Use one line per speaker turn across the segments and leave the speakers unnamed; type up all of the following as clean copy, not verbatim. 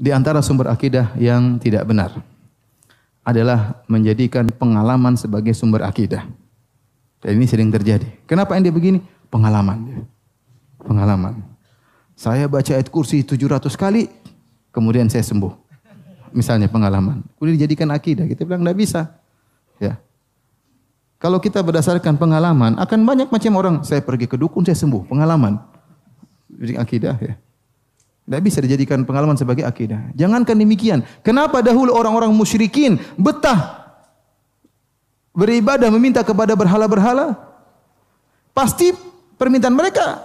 Di antara sumber akidah yang tidak benar adalah menjadikan pengalaman sebagai sumber akidah. Dan ini sering terjadi. Kenapa ente begini? Pengalaman. Pengalaman. Saya baca ayat kursi 700 kali, kemudian saya sembuh. Misalnya pengalaman. Kemudian dijadikan akidah. Kita bilang tidak bisa. Ya. Kalau kita berdasarkan pengalaman, akan banyak macam orang. Saya pergi ke dukun, saya sembuh. Pengalaman. Jadi akidah ya. Tidak bisa dijadikan pengalaman sebagai akidah. Jangankan demikian. Kenapa dahulu orang-orang musyrikin betah beribadah meminta kepada berhala-berhala? Pasti permintaan mereka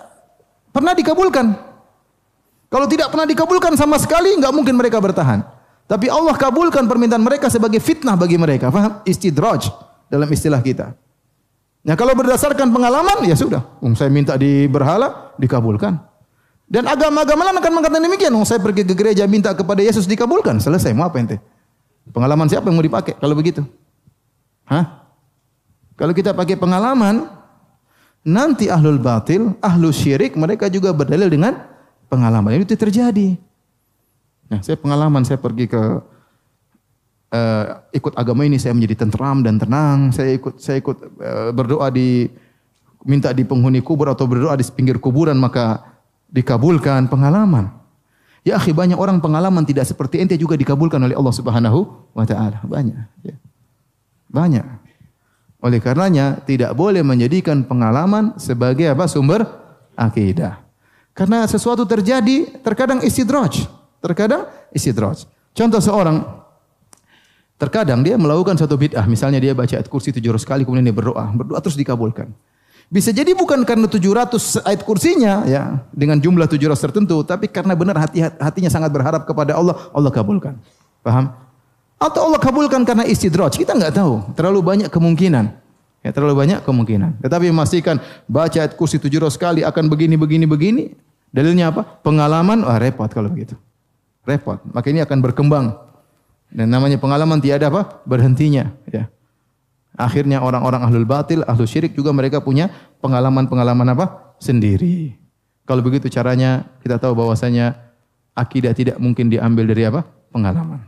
pernah dikabulkan. Kalau tidak pernah dikabulkan sama sekali, enggak mungkin mereka bertahan. Tapi Allah kabulkan permintaan mereka sebagai fitnah bagi mereka. Faham? Istidraj dalam istilah kita. Nah, kalau berdasarkan pengalaman, ya sudah. Saya minta di berhala, dikabulkan. Dan agama-agama lain akan mengatakan demikian. Saya pergi ke gereja minta kepada Yesus dikabulkan. Selesai. Mau apa ente? Pengalaman siapa yang mau dipakai kalau begitu? Hah? Kalau kita pakai pengalaman, nanti ahlul batil, ahlul syirik, mereka juga berdalil dengan pengalaman. Itu terjadi. Nah, saya pengalaman, saya pergi ke ikut agama ini, saya menjadi tenteram dan tenang. Saya ikut berdoa minta di penghuni kubur atau berdoa di pinggir kuburan, maka dikabulkan. Pengalaman. Ya akhi, banyak orang pengalaman tidak seperti ente juga dikabulkan oleh Allah Subhanahu wa taala. Banyak, ya. Banyak. Oleh karenanya tidak boleh menjadikan pengalaman sebagai sumber akidah. Karena sesuatu terjadi terkadang istidraj. Contoh seorang terkadang dia melakukan suatu bid'ah, misalnya dia baca ayat kursi 700 kali kemudian dia berdoa terus dikabulkan. Bisa jadi bukan karena 700 ayat kursinya ya, dengan jumlah 700 tertentu, tapi karena benar hatinya sangat berharap kepada Allah, Allah kabulkan. Paham? Atau Allah kabulkan karena istidraj, kita enggak tahu. Terlalu banyak kemungkinan. Ya, terlalu banyak kemungkinan. Tetapi memastikan baca ayat kursi 700 kali akan begini. Dalilnya apa? Pengalaman, repot kalau begitu. Repot. Maka ini akan berkembang. Dan namanya pengalaman tiada berhentinya, ya. Akhirnya orang-orang ahlul batil, ahlul syirik juga mereka punya pengalaman-pengalaman sendiri. Kalau begitu caranya kita tahu bahwasanya akidah tidak mungkin diambil dari pengalaman.